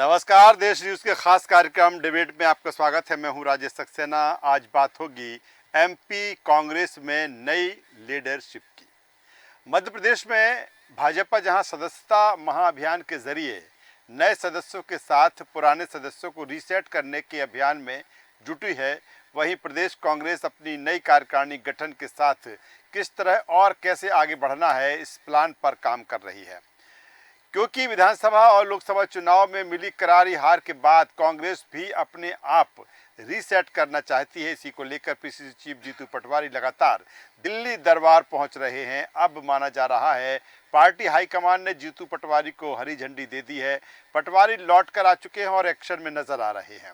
नमस्कार, देश न्यूज़ के खास कार्यक्रम डिबेट में आपका स्वागत है। मैं हूं राजेश सक्सेना। आज बात होगी एमपी कांग्रेस में नई लीडरशिप की। मध्य प्रदेश में भाजपा जहां सदस्यता महाअभियान के जरिए नए सदस्यों के साथ पुराने सदस्यों को रीसेट करने के अभियान में जुटी है, वहीं प्रदेश कांग्रेस अपनी नई कार्यकारिणी गठन के साथ किस तरह और कैसे आगे बढ़ना है, इस प्लान पर काम कर रही है। क्योंकि विधानसभा और लोकसभा चुनाव में मिली करारी हार के बाद कांग्रेस भी अपने आप रीसेट करना चाहती है। इसी को लेकर पीसीसी चीफ जीतू पटवारी लगातार दिल्ली दरबार पहुंच रहे हैं। अब माना जा रहा है पार्टी हाईकमान ने जीतू पटवारी को हरी झंडी दे दी है। पटवारी लौट कर आ चुके हैं और एक्शन में नजर आ रहे हैं।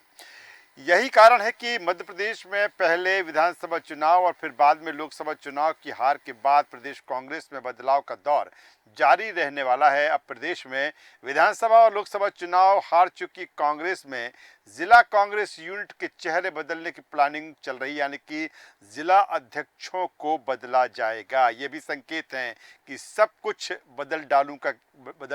यही कारण है कि मध्य प्रदेश में पहले विधानसभा चुनाव और फिर बाद में लोकसभा चुनाव की हार के बाद प्रदेश कांग्रेस में बदलाव का दौर जारी रहने वाला है। अब प्रदेश में विधानसभा और लोकसभा चुनाव हार चुकी कांग्रेस में जिला कांग्रेस यूनिट के चेहरे बदलने की प्लानिंग चल रही है, यानी कि जिला अध्यक्षों को बदला जाएगा। ये भी संकेत हैं कि सब कुछ बदल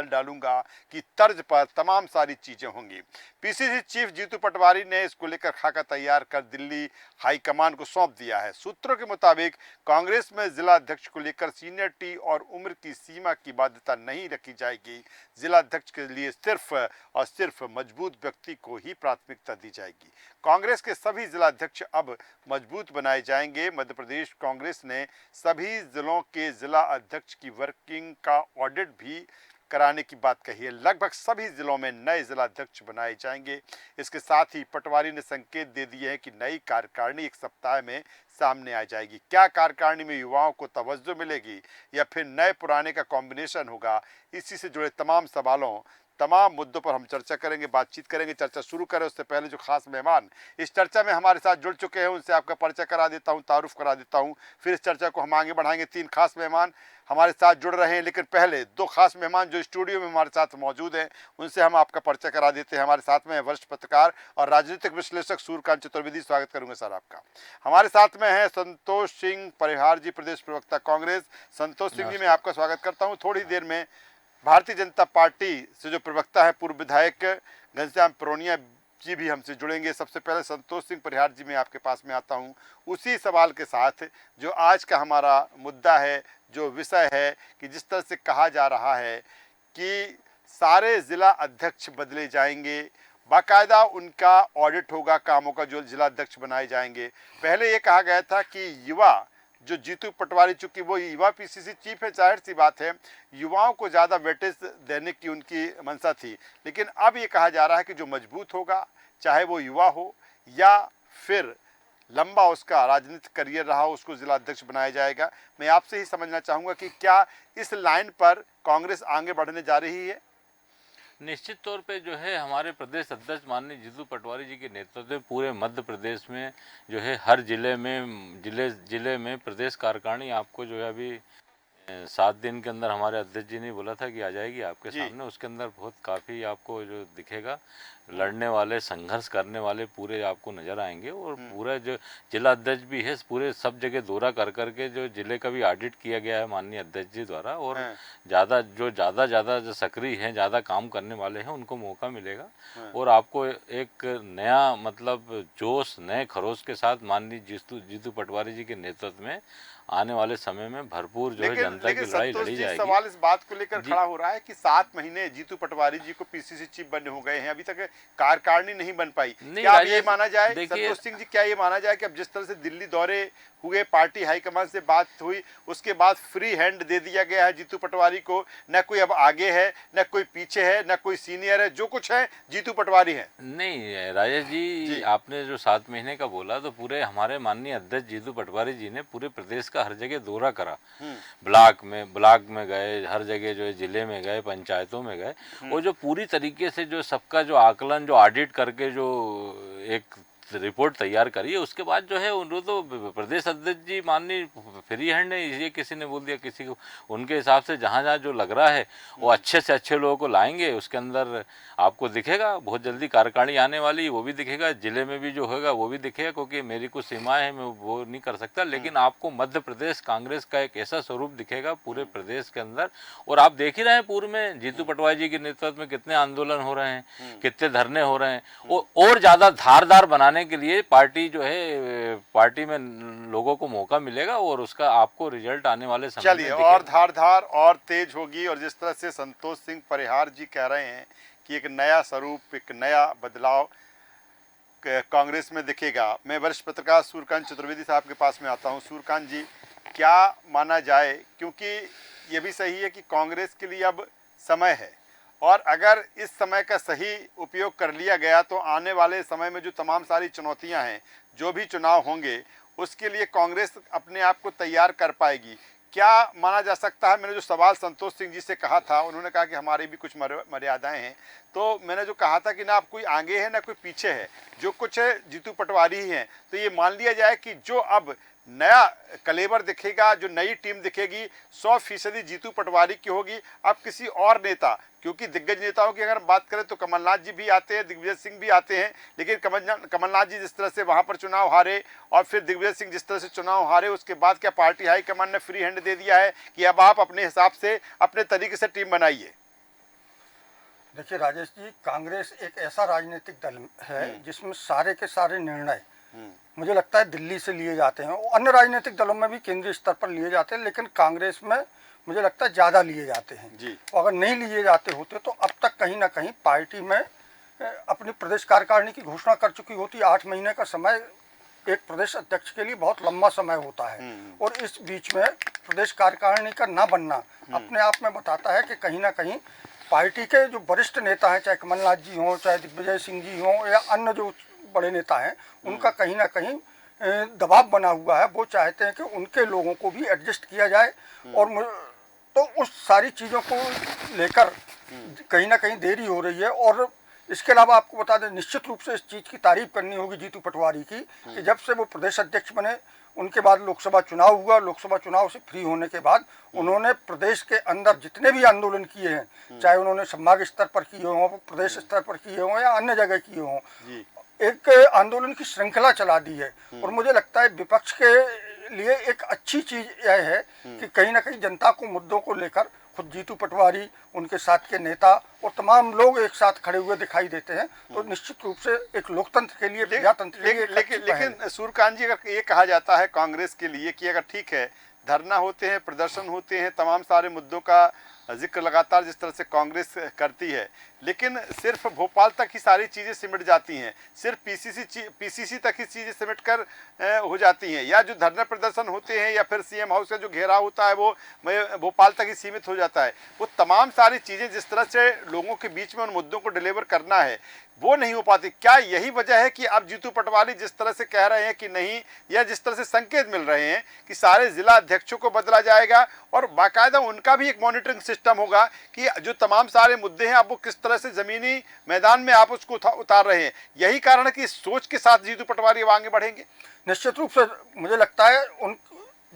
डालूंगा की तर्ज पर तमाम सारी चीजें होंगी। पीसीसी चीफ जीतू पटवारी ने इसको लेकर खाका तैयार कर दिल्ली हाईकमान को सौंप दिया है। सूत्रों के मुताबिक कांग्रेस में जिला अध्यक्ष को लेकर सीनियरिटी और उम्र की सीमा की बाध्यता नहीं रखी जाएगी। जिला अध्यक्ष के लिए सिर्फ और सिर्फ मजबूत व्यक्ति को ही प्राथमिकता दी जाएगी। कांग्रेस के सभी जिला अध्यक्ष अब मजबूत बनाए जाएंगे। मध्य प्रदेश कांग्रेस ने सभी जिलों के जिला अध्यक्ष की वर्किंग का ऑडिट भी कराने की बात कही है। लगभग सभी जिलों में नए जिला अध्यक्ष बनाए जाएंगे। इसके साथ ही पटवारी ने संकेत दे दिए हैं कि नई कार्यकारिणी एक सप्ताह में सामने आ जाएगी। क्या कार्यकारिणी में युवाओं को तवज्जो मिलेगी या फिर नए पुराने का कॉम्बिनेशन होगा, इसी से जुड़े तमाम मुद्दों पर हम चर्चा करेंगे, बातचीत करेंगे। चर्चा शुरू करें उससे पहले जो खास मेहमान इस चर्चा में हमारे साथ जुड़ चुके हैं उनसे आपका परिचय करा देता हूं, तारुफ करा देता हूं, फिर इस चर्चा को हम आगे बढ़ाएंगे। 3 खास मेहमान हमारे साथ जुड़ रहे हैं, लेकिन पहले 2 खास मेहमान जो स्टूडियो में हमारे साथ मौजूद हैं उनसे हम आपका परिचय करा देते हैं। हमारे साथ में वरिष्ठ पत्रकार और राजनीतिक विश्लेषक सूर्यकांत चतुर्वेदी, स्वागत करूंगा सर आपका। हमारे साथ में है संतोष सिंह परिहार जी, प्रदेश प्रवक्ता कांग्रेस। संतोष सिंह जी, मैं आपका स्वागत करता हूँ। थोड़ी देर में भारतीय जनता पार्टी से जो प्रवक्ता है पूर्व विधायक घनश्याम प्रोनिया जी भी हमसे जुड़ेंगे। सबसे पहले संतोष सिंह परिहार जी, मैं आपके पास में आता हूं उसी सवाल के साथ जो आज का हमारा मुद्दा है, जो विषय है कि जिस तरह से कहा जा रहा है कि सारे जिला अध्यक्ष बदले जाएंगे, बाकायदा उनका ऑडिट होगा कामों का, जो जिला अध्यक्ष बनाए जाएंगे। पहले ये कहा गया था कि युवा जो जीतू पटवारी, चूंकि वो युवा पीसीसी चीफ है, जाहिर सी बात है युवाओं को ज़्यादा वेटेज देने की उनकी मंशा थी। लेकिन अब ये कहा जा रहा है कि जो मजबूत होगा, चाहे वो युवा हो या फिर लंबा उसका राजनीतिक करियर रहा, उसको जिला अध्यक्ष बनाया जाएगा। मैं आपसे ही समझना चाहूँगा कि क्या इस लाइन पर कांग्रेस आगे बढ़ने जा रही है? निश्चित तौर पे जो है हमारे प्रदेश अध्यक्ष माननीय जीतू पटवारी जी के नेतृत्व में पूरे मध्य प्रदेश में जो है हर जिले में प्रदेश कार्यकारिणी आपको जो है अभी 7 दिन के अंदर हमारे अध्यक्ष जी ने बोला था कि आ जाएगी आपके सामने। उसके अंदर बहुत काफ़ी आपको जो दिखेगा, लड़ने वाले, संघर्ष करने वाले पूरे आपको नज़र आएंगे। और पूरा जो जिला अध्यक्ष भी है पूरे सब जगह दौरा कर करके जो जिले का भी ऑडिट किया गया है माननीय अध्यक्ष जी द्वारा। और ज़्यादा जो सक्रिय हैं, ज़्यादा काम करने वाले हैं, उनको मौका मिलेगा। और आपको एक नया मतलब जोश, नए खरोश के साथ माननीय जीतू पटवारी जी के नेतृत्व में आने वाले समय में भरपूर जो है जनता की लड़ाई लड़ी जाएगी। सवाल इस बात को लेकर खड़ा हो रहा है कि 7 महीने जीतू पटवारी जी को पीसीसी चीफ बनने हो गए हैं, अभी तक कार्यकारिणी नहीं बन पाई। क्या ये माना जाए संतोष सिंह जी, क्या ये माना जाए कि अब जिस तरह से दिल्ली दौरे हुए, पार्टी हाईकमान से बात हुई, उसके बाद फ्री हैंड दे दिया गया है जीतू पटवारी को? न कोई अब आगे है, न कोई पीछे है, न कोई सीनियर है, जो कुछ है जीतू पटवारी है। नहीं राजेश जी, आपने जो 7 महीने का बोला तो पूरे हमारे माननीय अध्यक्ष जीतू पटवारी जी ने पूरे प्रदेश का हर जगह दौरा करा। ब्लॉक में गए, हर जगह जो है जिले में गए, पंचायतों में गए, और जो पूरी तरीके से जो सबका जो आकलन, जो ऑडिट करके जो एक रिपोर्ट तैयार करी है, उसके बाद जो है उनको तो प्रदेश अध्यक्ष जी माननीय फ्री हैंड है, ये किसी ने बोल दिया किसी को। उनके हिसाब से जहाँ जहाँ जो लग रहा है वो अच्छे से अच्छे लोगों को लाएंगे, उसके अंदर आपको दिखेगा बहुत जल्दी कार्यकारिणी आने वाली, वो भी दिखेगा, जिले में भी जो होगा वो भी दिखेगा, क्योंकि मेरी कुछ सीमाएं हैं, मैं वो नहीं कर सकता। लेकिन आपको मध्य प्रदेश कांग्रेस का एक ऐसा स्वरूप दिखेगा पूरे प्रदेश के अंदर। और आप देख ही रहे हैं पूर्व में जीतू पटवारी जी के नेतृत्व में कितने आंदोलन हो रहे हैं, कितने धरने हो रहे हैं। और ज्यादा धारदार बनाने के लिए पार्टी जो है, पार्टी में लोगों को मौका मिलेगा और उसका आपको रिजल्ट आने वाले समय में चलिए, दिखेगा। और धार और तेज होगी। और जिस तरह से संतोष सिंह परिहार जी कह रहे हैं कि एक नया स्वरूप, एक नया बदलाव कांग्रेस में दिखेगा। मैं वरिष्ठ पत्रकार सूर्यकांत चतुर्वेदी साहब के पास में आता हूं। सूर्यकांत जी, क्या माना जाए, क्योंकि ये भी सही है कि कांग्रेस के लिए अब समय है, और अगर इस समय का सही उपयोग कर लिया गया तो आने वाले समय में जो तमाम सारी चुनौतियां हैं, जो भी चुनाव होंगे, उसके लिए कांग्रेस अपने आप को तैयार कर पाएगी। क्या माना जा सकता है? मैंने जो सवाल संतोष सिंह जी से कहा था, उन्होंने कहा कि हमारी भी कुछ मर्यादाएं हैं। तो मैंने जो कहा था कि ना आप कोई आगे है ना कोई पीछे है, जो कुछ है जीतू पटवारी ही हैं। तो ये मान लिया जाए कि जो अब नया कलेवर दिखेगा, जो नई टीम दिखेगी, 100% जीतू पटवारी की होगी। अब किसी और नेता, क्योंकि दिग्गज नेताओं की अगर हम बात करें तो कमलनाथ जी भी आते हैं, दिग्विजय सिंह भी आते हैं, लेकिन कमलनाथ जी जिस तरह से वहां पर चुनाव हारे और फिर दिग्विजय सिंह जिस तरह से चुनाव हारे, उसके बाद क्या पार्टी हाईकमान ने फ्री हैंड दे दिया है कि अब आप अपने हिसाब से अपने तरीके से टीम बनाइए? देखिए राजेश जी, कांग्रेस एक ऐसा राजनीतिक दल है जिसमें सारे के सारे निर्णय मुझे लगता है दिल्ली से लिए जाते हैं। अन्य राजनीतिक दलों में भी केंद्रीय स्तर पर लिए जाते हैं, लेकिन कांग्रेस में मुझे लगता है ज़्यादा लिए जाते हैं जी। और अगर नहीं लिए जाते होते तो अब तक कहीं ना कहीं पार्टी में अपनी प्रदेश कार्यकारिणी की घोषणा कर चुकी होती। 8 महीने का समय एक प्रदेश अध्यक्ष के लिए बहुत लंबा समय होता है, और इस बीच में प्रदेश कार्यकारिणी का ना बनना अपने आप में बताता है कि कहीं ना कहीं पार्टी के जो वरिष्ठ नेता हैं, चाहे कमलनाथ जी हों, चाहे दिग्विजय सिंह जी हों, या अन्य जो बड़े नेता हैं, उनका कहीं ना कहीं दबाव बना हुआ है। वो चाहते हैं कि उनके लोगों को भी एडजस्ट किया जाए, और तो उस सारी चीज़ों को लेकर कहीं ना कहीं देरी हो रही है। और इसके अलावा आपको बता दें, निश्चित रूप से इस चीज़ की तारीफ करनी होगी जीतू पटवारी की कि जब से वो प्रदेश अध्यक्ष बने, उनके बाद लोकसभा चुनाव हुआ, लोकसभा चुनाव से फ्री होने के बाद उन्होंने प्रदेश के अंदर जितने भी आंदोलन किए हैं, चाहे उन्होंने संभाग स्तर पर किए हों, प्रदेश स्तर पर किए हों, या अन्य जगह किए हों, एक आंदोलन की श्रृंखला चला दी है। और मुझे लगता है विपक्ष के लिए एक अच्छी चीज़ यह है कि कहीं ना कहीं जनता को मुद्दों को लेकर खुद जीतू पटवारी, उनके साथ के नेता और तमाम लोग एक साथ खड़े हुए दिखाई देते हैं। तो निश्चित रूप से एक लोकतंत्र के लिए, प्रजातंत्र के लिए लेकिन सूर्यकांत जी, अगर ये कहा जाता है कांग्रेस के लिए कि अगर ठीक है, धरना होते हैं, प्रदर्शन होते हैं, तमाम सारे मुद्दों का जिक्र लगातार जिस तरह से कांग्रेस करती है, लेकिन सिर्फ भोपाल तक ही सारी चीज़ें सिमट जाती हैं, सिर्फ पीसीसी तक ही चीज़ें सिमट कर हो जाती हैं, या जो धरना प्रदर्शन होते हैं या फिर सीएम हाउस का जो घेराव होता है वो भोपाल तक ही सीमित हो जाता है। वो तमाम सारी चीज़ें जिस तरह से लोगों के बीच में उन मुद्दों को डिलीवर करना है, वो नहीं हो पाती। क्या यही वजह है कि अब जीतू पटवारी जिस तरह से कह रहे हैं कि नहीं, या जिस तरह से संकेत मिल रहे हैं कि सारे जिला अध्यक्षों को बदला जाएगा और बाकायदा उनका भी एक मॉनिटरिंग सिस्टम होगा कि जो तमाम सारे मुद्दे हैं आप वो किस तरह से जमीनी मैदान में आप उसको उतार रहे हैं? यही कारण है कि इस सोच के साथ जीतू पटवारी आगे बढ़ेंगे। निश्चित रूप से मुझे लगता है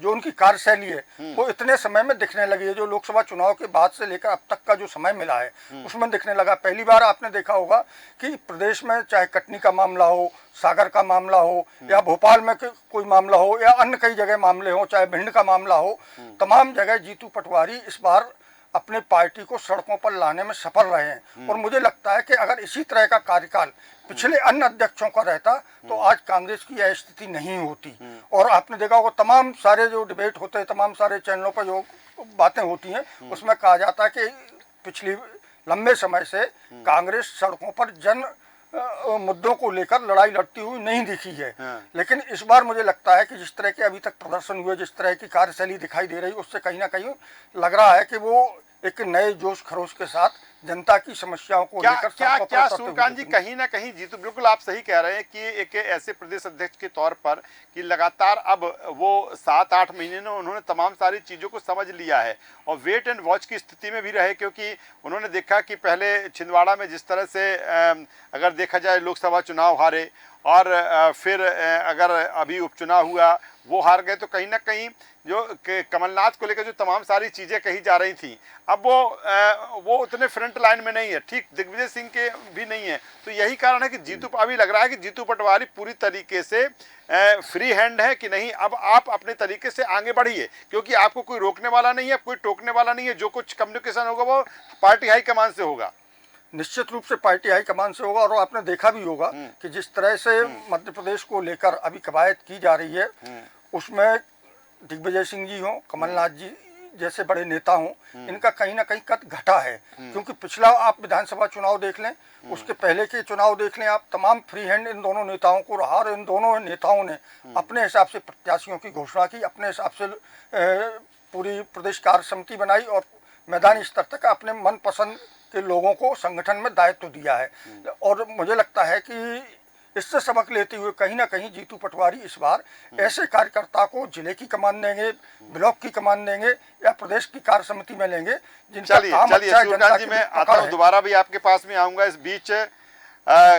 जो उनकी कार्यशैली है वो इतने समय में दिखने लगी है। जो लोकसभा चुनाव के बाद से लेकर अब तक का जो समय मिला है उसमें दिखने लगा। पहली बार आपने देखा होगा कि प्रदेश में चाहे कटनी का मामला हो, सागर का मामला हो, या भोपाल में कोई मामला हो, या अन्य कई जगह मामले हो, चाहे भिंड का मामला हो, तमाम जगह जीतू पटवारी इस बार अपने पार्टी को सड़कों पर लाने में सफल रहे हैं। और मुझे लगता है कि अगर इसी तरह का कार्यकाल पिछले अन्य अध्यक्षों का रहता तो आज कांग्रेस की यह स्थिति नहीं होती। और आपने देखा होगा तमाम सारे जो डिबेट होते हैं, तमाम सारे चैनलों पर जो बातें होती हैं, उसमें कहा जाता है कि पिछली लंबे समय से कांग्रेस सड़कों पर जन मुद्दों को लेकर लड़ाई लड़ती हुई नहीं दिखी है। लेकिन इस बार मुझे लगता है कि जिस तरह के अभी तक प्रदर्शन हुए, जिस तरह की कार्यशैली दिखाई दे रही, उससे कहीं ना कहीं लग रहा है कि वो एक नए जोश खरोश के साथ जनता की समस्याओं को क्या लेकर क्या सड़कों पर क्या उतरते हुए सूर्यकांत जी, देखेंगे। कहीं ना कहीं जीतू, बिल्कुल आप सही कह रहे हैं कि एक ऐसे प्रदेश अध्यक्ष के तौर पर कि लगातार अब वो 7-8 महीने में उन्होंने तमाम सारी चीज़ों को समझ लिया है और वेट एंड वॉच की स्थिति में भी रहे, क्योंकि उन्होंने देखा कि पहले छिंदवाड़ा में जिस तरह से अगर देखा जाए लोकसभा चुनाव हारे और फिर अगर अभी उपचुनाव हुआ वो हार गए, तो कहीं ना कहीं जो कमलनाथ को लेकर जो तमाम सारी चीज़ें कही जा रही थी अब वो उतने फ्रंट लाइन में नहीं है, ठीक दिग्विजय सिंह के भी नहीं है। तो यही कारण है कि जीतू, अभी लग रहा है कि जीतू पटवारी पूरी तरीके से फ्री हैंड है कि नहीं, अब आप अपने तरीके से आगे बढ़िए, क्योंकि आपको कोई रोकने वाला नहीं है, कोई टोकने वाला नहीं है। जो कुछ कम्युनिकेशन होगा वो पार्टी हाईकमान से होगा। निश्चित रूप से पार्टी हाईकमान से होगा। और आपने देखा भी होगा कि जिस तरह से मध्य प्रदेश को लेकर अभी कवायद की जा रही है, उसमें दिग्विजय सिंह जी हों, कमलनाथ जी जैसे बड़े नेता हों, इनका कहीं ना कहीं कद घटा है। क्योंकि पिछला आप विधानसभा चुनाव देख लें, उसके पहले के चुनाव देख लें आप, तमाम फ्री हैंड इन दोनों नेताओं को रहा और इन दोनों नेताओं ने अपने हिसाब से प्रत्याशियों की घोषणा की, अपने हिसाब से पूरी प्रदेश कार्य समिति बनाई और मैदानी स्तर तक अपने मनपसंद के लोगों को संगठन में दायित्व दिया है। और मुझे लगता है कि इससे सबक लेते हुए कहीं ना कहीं जीतू पटवारी इस बार ऐसे कार्यकर्ता को जिले की कमान देंगे, ब्लॉक की कमान देंगे या प्रदेश की कार्य समिति में लेंगे, जिनका काम चलिए अच्छा है, जनता सूर्यकांत जी, की मैं आता पकड़ हूँ है। दोबारा भी आपके पास में आऊंगा। इस बीच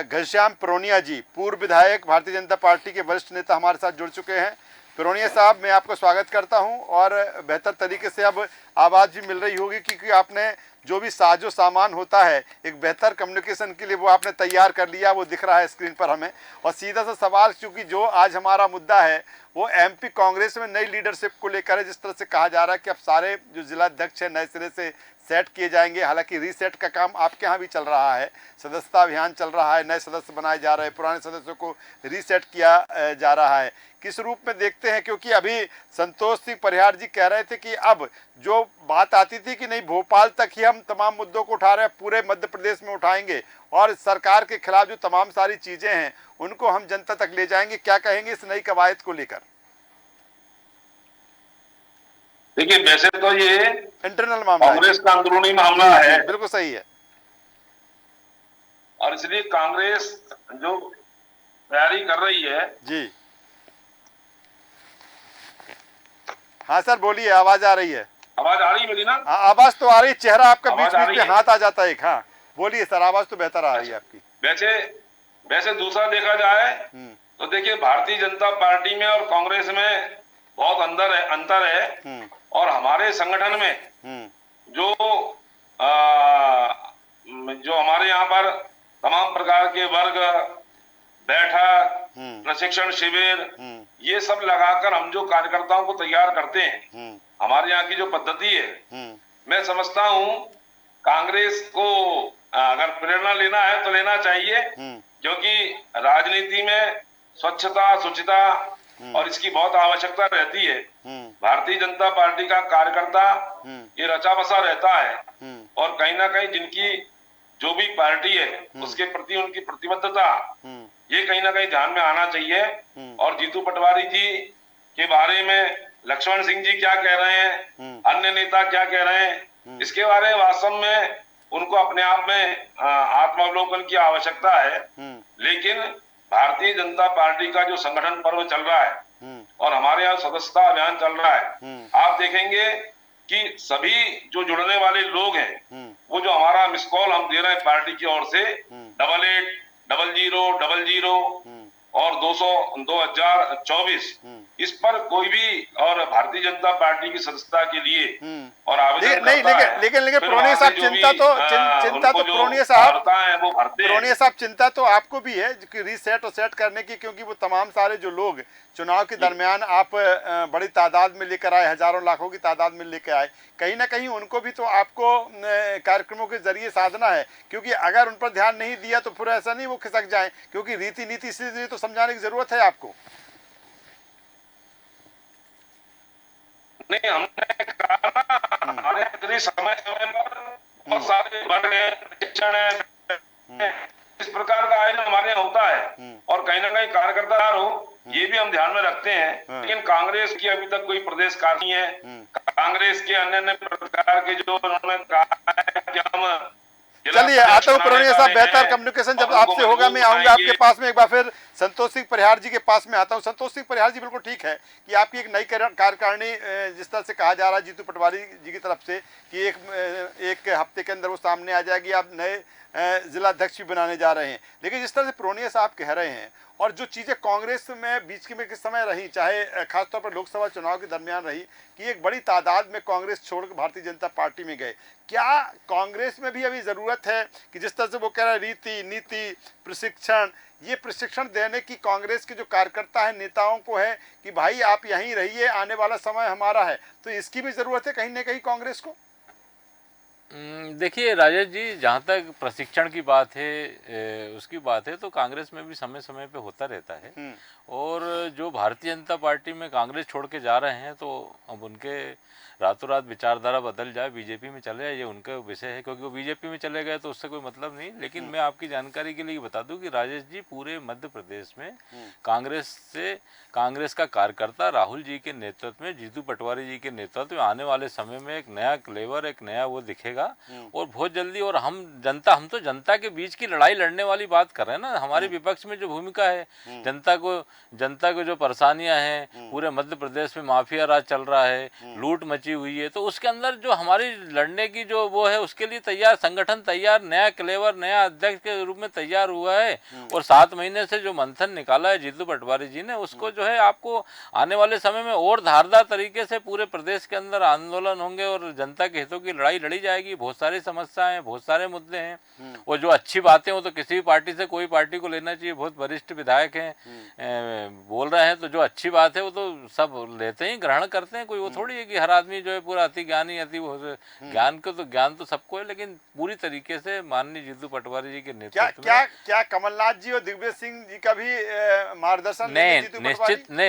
घनश्याम पुरोनिया जी, पूर्व विधायक, भारतीय जनता पार्टी के वरिष्ठ नेता, हमारे साथ जुड़ चुके हैं। पुरोनिया साहब, मैं आपका स्वागत करता हूं और बेहतर तरीके से अब आवाज़ भी मिल रही होगी, क्योंकि आपने जो भी साजो सामान होता है एक बेहतर कम्युनिकेशन के लिए वो आपने तैयार कर लिया, वो दिख रहा है स्क्रीन पर हमें। और सीधा सा सवाल, क्योंकि जो आज हमारा मुद्दा है वो एमपी कांग्रेस में नई लीडरशिप को लेकर है। जिस तरह से कहा जा रहा है कि अब सारे जो जिला अध्यक्ष हैं नए सिरे से सेट किए जाएंगे, हालांकि रीसेट का काम आपके यहाँ भी चल रहा है, सदस्यता अभियान चल रहा है, नए सदस्य बनाए जा रहे हैं, पुराने सदस्यों को रीसेट किया जा रहा है। किस रूप में देखते हैं, क्योंकि अभी संतोष सिंह परिहार जी कह रहे थे कि अब जो बात आती थी कि नहीं भोपाल तक ही हम तमाम मुद्दों को उठा रहे हैं, पूरे मध्य प्रदेश में उठाएंगे और सरकार के खिलाफ जो तमाम सारी चीजें हैं उनको हम जनता तक ले जाएंगे। क्या कहेंगे इस नई कवायद को लेकर? देखिए, वैसे तो ये इंटरनल मामला है, कांग्रेस का अंदरूनी मामला है, बिल्कुल सही है। और इसलिए कांग्रेस जो तैयारी कर रही है जी हाँ सर, बोलिए, आवाज आ रही है। आवाज आ रही है मेरी ना? हाँ, आवाज तो आ रही है, चेहरा आपका बीच आवाज आ बीच रही में है? हाथ आ जाता है एक। हाँ बोलिए सर, आवाज तो बेहतर आ रही है आपकी। वैसे वैसे दूसरा देखा जाए तो देखिए, भारतीय जनता पार्टी में और कांग्रेस में बहुत अंतर है। और हमारे संगठन में जो जो हमारे यहाँ पर तमाम प्रकार के वर्ग, बैठक, प्रशिक्षण शिविर, ये सब लगाकर हम जो कार्यकर्ताओं को तैयार करते हैं, हमारे यहाँ की जो पद्धति है, मैं समझता हूँ कांग्रेस को अगर प्रेरणा लेना है तो लेना चाहिए, क्योंकि राजनीति में स्वच्छता, शुचिता और इसकी बहुत आवश्यकता रहती है। भारतीय जनता पार्टी का कार्यकर्ता ये रचा बसा रहता है और कहीं ना कहीं जिनकी जो भी पार्टी है उसके प्रति उनकी प्रतिबद्धता ये कहीं ना कहीं ध्यान में आना चाहिए। और जीतू पटवारी जी के बारे में लक्ष्मण सिंह जी क्या कह रहे हैं, अन्य नेता क्या कह रहे हैं, इसके बारे में वास्तव में उनको अपने आप में आत्मावलोकन की आवश्यकता है। लेकिन भारतीय जनता पार्टी का जो संगठन पर्व चल रहा है और हमारे यहाँ सदस्यता अभियान चल रहा है, आप देखेंगे कि सभी जो जुड़ने वाले लोग हैं वो जो हमारा मिस कॉल हम दे रहे हैं पार्टी की ओर से 880000 और 2024 इस पर कोई भी और भारतीय जनता पार्टी की सदस्यता के लिए और आवेदन करता है, लेकिन पुरोनिया साहब, चिंता तो पुरोनिया साहब चिंता तो आपको भी है कि रीसेट और सेट करने की, क्योंकि वो तमाम सारे जो लोग चुनाव के दरमियान आप बड़ी तादाद में लेकर आए, हजारों लाखों की तादाद में लेकर आए, कहीं ना कहीं उनको भी तो आपको कार्यक्रमों के जरिए साधना है, क्योंकि अगर उन पर ध्यान नहीं दिया तो फिर ऐसा नहीं वो खिसक जाए, क्योंकि रीति नीति इसलिए तो समझाने की जरूरत है आपको। नहीं, हमने कहा हमारे समय पर बहुत सारे वर्ग हैं, शिक्षण है, इस प्रकार का आयोजन हमारे यहाँ होता है और कहीं ना कहीं कार्यकर्ता हो ये भी हम ध्यान में रखते हैं। लेकिन कांग्रेस की अभी तक कोई प्रदेश कार्य नहीं है। कांग्रेस के अन्य प्रकार के जो उन्होंने कहा है कि हम जिला चलिए अध्यक्ष आता हूँ बनाने पुरानिया जा साहब, रहे बेहतर हैं कम्युनिकेशन जब और उनको आपसे होगा मजबूत मैं आऊंगा आपके बनाएंगे। पास में एक बार फिर संतोष सिंह परिहार जी के पास में आता हूँ। संतोष सिंह परिहार जी, बिल्कुल ठीक है कि आपकी एक नई कार्यकारिणी जिस तरह से कहा जा रहा है जीतू पटवारी जी की तरफ से कि एक हफ्ते के अंदर वो सामने आ जाएगी, आप नए जिला अध्यक्ष भी बनाने जा रहे हैं। लेकिन जिस तरह से पुरानिया साहब कह रहे हैं और जो चीज़ें कांग्रेस में बीच में किस समय रही, चाहे खासतौर पर लोकसभा चुनाव के दरमियान रही कि एक बड़ी तादाद में कांग्रेस छोड़कर भारतीय जनता पार्टी में गए, क्या कांग्रेस में भी अभी ज़रूरत है कि जिस तरह से वो कह रहे हैं रीति नीति प्रशिक्षण, ये प्रशिक्षण देने की कांग्रेस के जो कार्यकर्ता है नेताओं को है कि भाई आप यहीं रहिए, आने वाला समय हमारा है, तो इसकी भी ज़रूरत है कहीं ना कहीं कांग्रेस को? देखिए राजेश जी, जहाँ तक प्रशिक्षण की बात है उसकी बात है तो कांग्रेस में भी समय समय पे होता रहता है। और जो भारतीय जनता पार्टी में कांग्रेस छोड़ के जा रहे हैं तो अब उनके रातों रात विचारधारा बदल जाए, बीजेपी में चले जाए, ये उनका विषय है, क्योंकि वो बीजेपी में चले गए तो उससे कोई मतलब नहीं। लेकिन मैं आपकी जानकारी के लिए बता दूं कि राजेश जी, पूरे मध्य प्रदेश में कांग्रेस का कार्यकर्ता राहुल जी के नेतृत्व में, जीतू पटवारी जी के नेतृत्व में आने वाले समय में एक नया क्लेवर, एक नया वो दिखेगा और बहुत जल्दी। और हम तो जनता के बीच की लड़ाई लड़ने वाली बात कर रहे हैं ना। हमारे विपक्ष में जो भूमिका है, जनता को जो परेशानियां हैं, पूरे मध्य प्रदेश में माफिया राज चल रहा है, लूट मची हुई है, तो उसके अंदर जो हमारी लड़ने की जो वो है उसके लिए तैयार संगठन तैयार, नया क्लेवर, नया अध्यक्ष के रूप में तैयार हुआ है। और 7 महीने से जो मंथन निकाला है जीतू पटवारी जी ने, उसको जो है आपको आने वाले समय में और धारदार तरीके से पूरे प्रदेश के अंदर आंदोलन होंगे और जनता के हितों की लड़ाई लड़ी जाएगी। बहुत सारी समस्याएं, बहुत सारे मुद्दे हैं और जो अच्छी बातें हो तो किसी भी पार्टी से कोई पार्टी को लेना चाहिए। बहुत वरिष्ठ विधायक हैं बोल रहे हैं तो जो अच्छी बात है वो तो सब लेते हैं, ग्रहण करते हैं। कोई वो थोड़ी है कि हर आदमी जो है पूरा अति ज्ञानी, ज्ञान तो सबको है, लेकिन पूरी तरीके से माननीय जीतू पटवारी जी के नेतृत्व में क्या कमलनाथ जी और दिग्विजय सिंह जी का भी मार्गदर्शन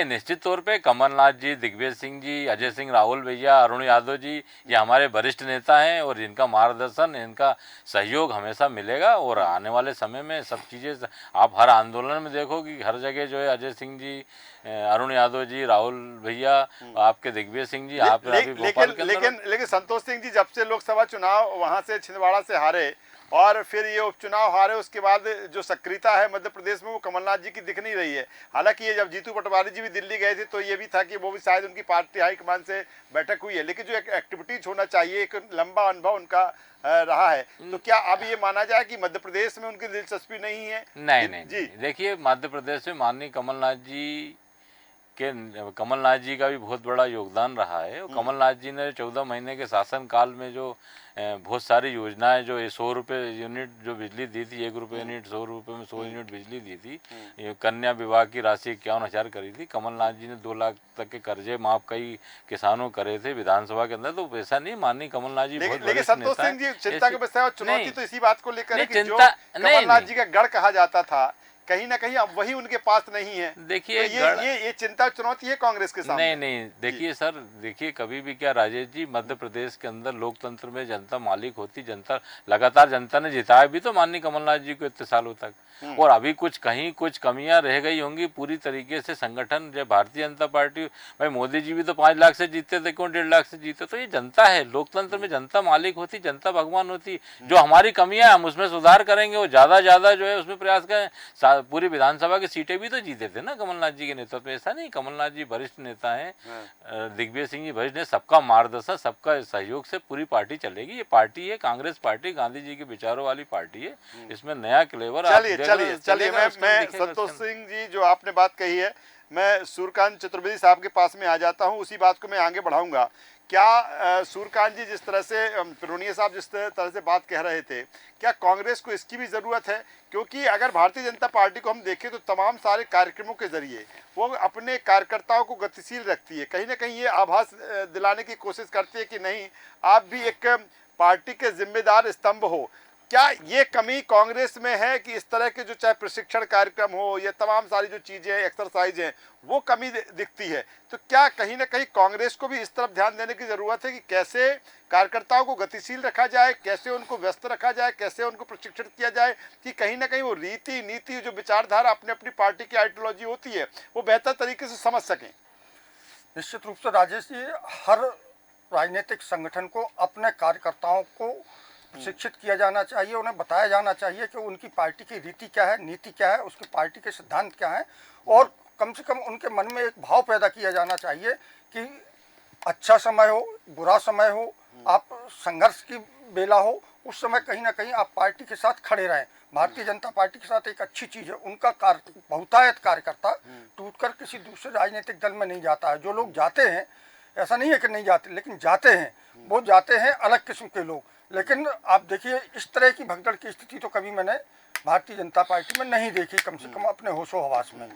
निश्चित तौर पे कमलनाथ जी, दिग्विजय सिंह जी, अजय सिंह राहुल भैया, अरुण यादव जी, ये हमारे वरिष्ठ नेता हैं और इनका मार्गदर्शन, इनका सहयोग हमेशा मिलेगा। और आने वाले समय में सब चीज़ें आप हर आंदोलन में देखो कि हर जगह जो है अजय सिंह जी, अरुण यादव जी, राहुल भैया, आपके दिग्विजय सिंह जी, आप लेकिन संतोष सिंह जी जब से लोकसभा चुनाव वहां से छिंदवाड़ा से हारे और फिर ये उपचुनाव हारे, उसके बाद जो सक्रियता है मध्य प्रदेश में वो कमलनाथ जी की दिख नहीं रही है। हालांकि ये जब जीतू पटवारी जी भी दिल्ली गए थे तो ये भी था कि वो भी शायद उनकी पार्टी हाईकमान से बैठक हुई है, लेकिन जो एक एक्टिविटीज होना चाहिए, एक लंबा अनुभव उनका रहा है, तो क्या अब ये माना जाए कि मध्य प्रदेश में उनकी दिलचस्पी नहीं है? नहीं जी, देखिए मध्य प्रदेश में माननीय कमलनाथ जी का भी बहुत बड़ा योगदान रहा है। और कमलनाथ जी ने 14 महीने के शासन काल में जो बहुत सारी योजनाएं, जो 100 रुपये यूनिट जो बिजली दी थी, 1 रुपये यूनिट, 100 रुपये में 100 यूनिट बिजली दी थी, कन्या विवाह की राशि 51,000 करी थी। कमलनाथ जी ने 2 लाख तक के कर्जे माफ कई किसानों करे थे विधानसभा के अंदर। तो ऐसा नहीं, माननीय कमलनाथ जी बहुत लेकिन संतोष सिंह जी चिंता के विषय और चुनौती तो इसी बात को लेकर है कि जो कमलनाथ जी का गढ़ कहा जाता था, कहीं ना कहीं अब वही उनके पास नहीं है। देखिए तो ये चिंता चुनौती है कांग्रेस के सामने। नहीं देखिए सर, देखिए कभी भी क्या राजेश जी, मध्य प्रदेश के अंदर लोकतंत्र में जनता मालिक होती, जनता लगातार जनता ने जिताया भी तो माननीय कमलनाथ जी को इतने सालों तक। और अभी कुछ कमियां रह गई होंगी। पूरी तरीके से संगठन, जब भारतीय जनता पार्टी, भाई मोदी जी भी तो 5 लाख से जीते थे, क्यों 1.5 लाख से जीते? तो ये जनता है, लोकतंत्र में जनता मालिक होती, जनता भगवान होती। जो हमारी कमियां हम उसमें सुधार करेंगे और ज्यादा जो है उसमें प्रयास करें। पूरी विधानसभा की सीटें भी तो जीते थे ना कमलनाथ जी के नेतृत्व में। ऐसा नहीं, कमलनाथ जी वरिष्ठ नेता हैं, दिग्विजय सिंह जी वरिष्ठ ने, सबका मार्गदर्शन, सबका सहयोग से पूरी पार्टी चलेगी। ये पार्टी है कांग्रेस पार्टी, गांधी जी के विचारों वाली पार्टी है। इसमें नया क्लेवर चलिए मैं संतोष सिंह जी, जो आपने बात कही है, मैं सूर्यकांत चतुर्वेदी साहब के पास में आ जाता हूं, उसी बात को मैं आगे बढ़ाऊंगा। क्या सूर्यकांत जी, जिस तरह से पुरानिया साहब जिस तरह से बात कह रहे थे, क्या कांग्रेस को इसकी भी ज़रूरत है? क्योंकि अगर भारतीय जनता पार्टी को हम देखें तो तमाम सारे कार्यक्रमों के जरिए वो अपने कार्यकर्ताओं को गतिशील रखती है, कहीं ना कहीं ये आभास दिलाने की कोशिश करती है कि नहीं, आप भी एक पार्टी के जिम्मेदार स्तंभ हो। क्या ये कमी कांग्रेस में है कि इस तरह के जो चाहे प्रशिक्षण कार्यक्रम हो या तमाम सारी जो चीज़ें एक्सरसाइज हैं, वो कमी दिखती है? तो क्या कहीं ना कहीं कांग्रेस को भी इस तरफ ध्यान देने की ज़रूरत है कि कैसे कार्यकर्ताओं को गतिशील रखा जाए, कैसे उनको व्यस्त रखा जाए, कैसे उनको प्रशिक्षित किया जाए कि कहीं ना कहीं वो रीति नीति, जो विचारधारा अपनी अपनी पार्टी की आइडियोलॉजी होती है, वो बेहतर तरीके से समझ सकें? निश्चित रूप से राजेश जी, हर राजनीतिक संगठन को अपने कार्यकर्ताओं को प्रशिक्षित किया जाना चाहिए, उन्हें बताया जाना चाहिए कि उनकी पार्टी की रीति क्या है, नीति क्या है, उसकी पार्टी के सिद्धांत क्या हैं, और कम से कम उनके मन में एक भाव पैदा किया जाना चाहिए कि अच्छा समय हो, बुरा समय हो, आप संघर्ष की बेला हो, उस समय कहीं ना कहीं आप पार्टी के साथ खड़े रहें। भारतीय जनता पार्टी के साथ एक अच्छी चीज़ है, उनका बहुतायत कार्यकर्ता टूटकर किसी दूसरे राजनीतिक दल में नहीं जाता है। जो लोग जाते हैं, ऐसा नहीं है कि नहीं जाते, लेकिन जाते हैं, वो जाते हैं अलग किस्म के लोग। लेकिन आप देखिए, इस तरह की भगदड़ की स्थिति तो कभी मैंने भारतीय जनता पार्टी में नहीं देखी, कम से कम अपने होशो हवास में।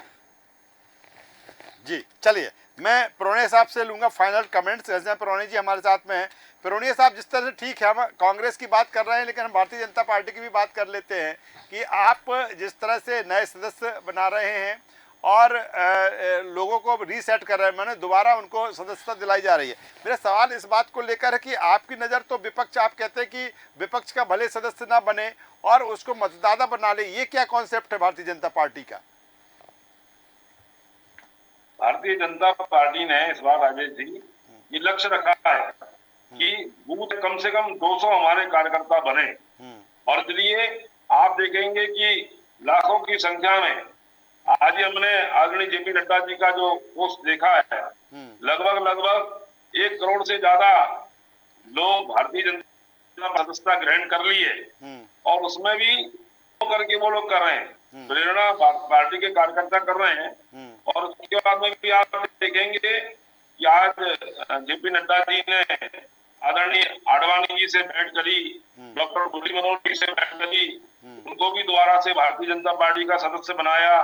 जी चलिए, मैं प्रोणे साहब से लूंगा फाइनल कमेंट्स। प्रोणे जी हमारे साथ में हैं। प्रोणे साहब, जिस तरह से ठीक है हम कांग्रेस की बात कर रहे हैं, लेकिन हम भारतीय जनता पार्टी की भी बात कर लेते हैं कि आप जिस तरह से नए सदस्य बना रहे हैं और लोगों को रीसेट कर रहे हैं, मैंने दोबारा उनको सदस्यता दिलाई जा रही है। मेरा सवाल इस बात को लेकर है कि आपकी नज़र तो विपक्ष, आप कहते हैं कि विपक्ष का भले सदस्य ना बने और उसको मतदाता बना ले, ये क्या कॉन्सेप्ट है भारतीय जनता पार्टी का? भारतीय जनता पार्टी ने इस बार राजेश जी ये लक्ष्य रखा है कि बूथ कम से कम 200 हमारे कार्यकर्ता बने, और इसलिए आप देखेंगे कि लाखों की संख्या में आज ही हमने आदरणीय जेपी नड्डा जी का जो पोस्ट देखा है, लगभग 1 करोड़ से ज्यादा लोग भारतीय जनता सदस्यता ग्रहण कर ली है, और उसमें भी करके वो लोग कर रहे हैं, प्रेरणा पार्टी के कार्यकर्ता कर रहे हैं। और उसके बाद में भी आप देखेंगे कि आज जेपी नड्डा जी ने आदरणीय आडवाणी जी से भेंट करी, डॉक्टर मुरली मनोहर जी से भेंट करी, उनको भी दोबारा से भारतीय जनता पार्टी का सदस्य बनाया।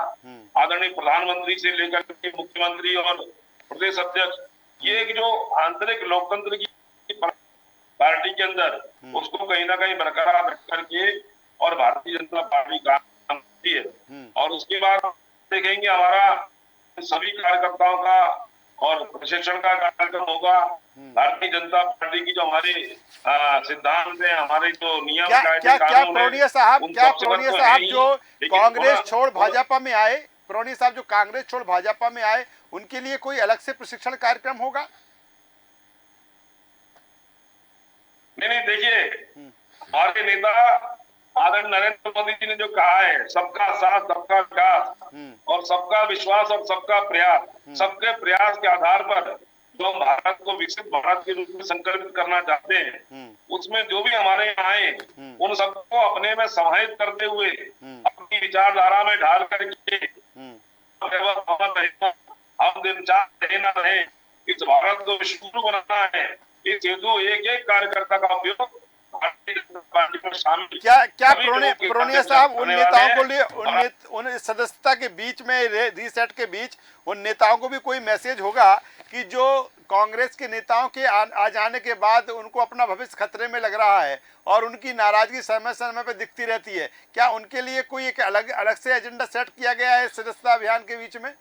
आदरणीय प्रधानमंत्री से लेकर के मुख्यमंत्री और प्रदेश अध्यक्ष, ये एक जो आंतरिक लोकतंत्र की पार्टी के अंदर उसको कहीं ना कहीं बरकरार रख करके और भारतीय जनता पार्टी काम करती है। और उसके बाद देखेंगे हमारा सभी कार्यकर्ताओं का और प्रशिक्षण का कार्यक्रम होगा। भारतीय जनता पार्टी की जो हमारे सिद्धांत है, हमारे जो नियम क्या प्रोणिया साहब जो कांग्रेस छोड़ भाजपा में आए, प्रोणिया साहब जो कांग्रेस छोड़ भाजपा में आए, उनके लिए कोई अलग से प्रशिक्षण कार्यक्रम होगा? नहीं, देखिए, हमारे नेता आदरणीय नरेंद्र मोदी जी ने जो कहा है, सबका साथ, सबका विकास और सबका विश्वास और सबका प्रयास, सबके प्रयास के आधार पर जो हम भारत को विकसित भारत के रूप में संकल्पित करना चाहते हैं, उसमें जो भी हमारे यहाँ आए उन सबको अपने में समाहित करते हुए अपनी विचारधारा में ढाल करके हम दिन चाहे न रहे, इस भारत को विश्व बनाना है। इस हेतु एक कार्यकर्ता का उपयोग क्या प्रोणिया साहब उन नेताओं को लिए उन सदस्यता के बीच में, रीसेट के बीच, उन नेताओं को भी कोई मैसेज होगा कि जो कांग्रेस के नेताओं के आ जाने के बाद उनको अपना भविष्य खतरे में लग रहा है और उनकी नाराजगी समय समय पर दिखती रहती है, क्या उनके लिए कोई एक अलग से एजेंडा सेट किया गया है सदस्यता अभियान के बीच में?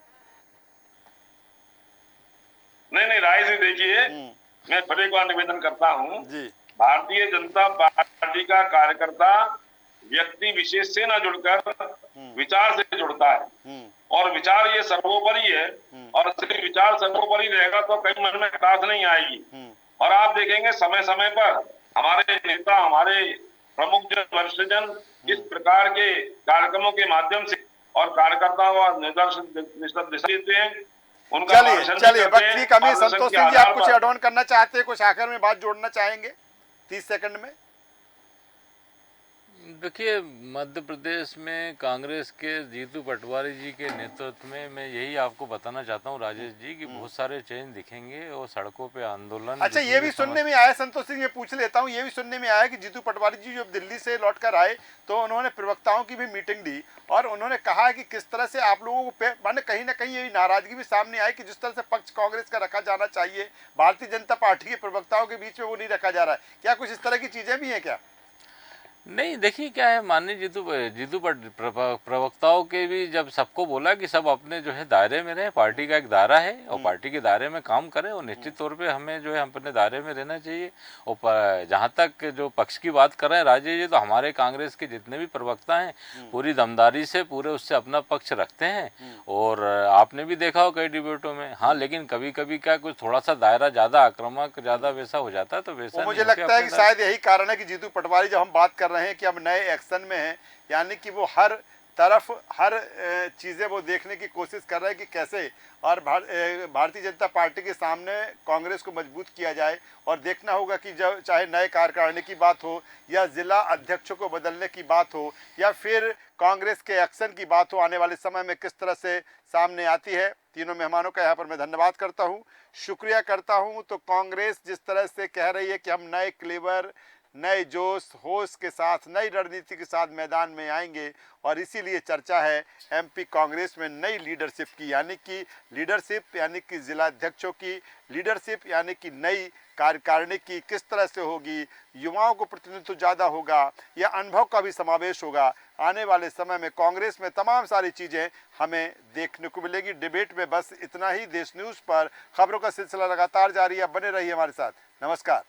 नहीं, राय से देखिए, मैं फिर एक बार निवेदन करता हूँ जी, भारतीय जनता पार्टी का कार्यकर्ता व्यक्ति विशेष से न जुड़कर विचार से जुड़ता है, और विचार ये सर्वोपरि है, और सिर्फ विचार सर्वोपरि रहेगा तो कहीं मन में खटास नहीं आएगी। और आप देखेंगे समय समय पर हमारे नेता, हमारे प्रमुख जन, वरिष्ठ जन इस प्रकार के कार्यक्रमों के माध्यम से और कार्यकर्ताओं का निर्देशन देते हैं। चलिए वक्त की कमी, संतोष सिंह जी आप कुछ एड ऑन करना चाहते हैं, कुछ आखिर में बात जोड़ना चाहेंगे 30 सेकंड में? देखिए, मध्य प्रदेश में कांग्रेस के जीतू पटवारी जी के नेतृत्व में मैं यही आपको बताना चाहता हूँ राजेश जी कि बहुत सारे चेंज दिखेंगे और सड़कों पे आंदोलन। अच्छा, ये भी सुनने में आया, संतोष सिंह, ये पूछ लेता हूँ, ये भी सुनने में आया कि जीतू पटवारी जी जब दिल्ली से लौट कर आए तो उन्होंने प्रवक्ताओं की भी मीटिंग दी और उन्होंने कहा कि किस तरह से आप लोगों को माने कहीं ना कहीं ये नाराजगी भी सामने आई कि जिस तरह से पक्ष कांग्रेस का रखा जाना चाहिए, भारतीय जनता पार्टी के प्रवक्ताओं के बीच में वो नहीं रखा जा रहा है। क्या कुछ इस तरह की चीजें भी हैं क्या? नहीं, देखिए क्या है, माननीय जीतू प्रवक्ताओं के भी जब सबको बोला कि सब अपने जो है दायरे में रहे, पार्टी का एक दायरा है और पार्टी के दायरे में काम करें और निश्चित तौर पे हमें जो है अपने दायरे में रहना चाहिए। और जहाँ तक जो पक्ष की बात कर रहे हैं राजेश जी, तो हमारे कांग्रेस के जितने भी प्रवक्ता हैं पूरी दमदारी से पूरे उससे अपना पक्ष रखते हैं और आपने भी देखा हो कई डिबेटों में। हाँ, लेकिन कभी कभी क्या कुछ थोड़ा सा दायरा ज़्यादा आक्रामक ज़्यादा वैसा हो जाता है, तो वैसा मुझे नहीं होके लगता है अपने कि शायद यही कारण है कि जीतू पटवारी जब हम बात कर रहे हैं कि हम नए एक्शन में हैं, यानी कि वो हर तरफ हर चीज़ें वो देखने की कोशिश कर रहे हैं कि कैसे और भारतीय जनता पार्टी के सामने कांग्रेस को मजबूत किया जाए। और देखना होगा कि जब चाहे नए कार्यकारिणी की बात हो या जिला अध्यक्षों को बदलने की बात हो या फिर कांग्रेस के एक्शन की बात हो, आने वाले समय में किस तरह से सामने आती है। तीनों मेहमानों का यहाँ पर मैं धन्यवाद करता हूँ, शुक्रिया करता हूँ। तो कांग्रेस जिस तरह से कह रही है कि हम नए क्लेवर, नए जोश होश के साथ, नई रणनीति के साथ मैदान में आएंगे और इसीलिए चर्चा है एमपी कांग्रेस में नई लीडरशिप की, यानी कि लीडरशिप यानी कि जिला अध्यक्षों की लीडरशिप, यानी कि नई कार्यकारिणी की किस तरह से होगी, युवाओं को प्रतिनिधित्व ज़्यादा होगा या अनुभव का भी समावेश होगा। आने वाले समय में कांग्रेस में तमाम सारी चीज़ें हमें देखने को मिलेगी। डिबेट में बस इतना ही। देश न्यूज़ पर खबरों का सिलसिला लगातार जारी है, बने रहिए हमारे साथ। नमस्कार।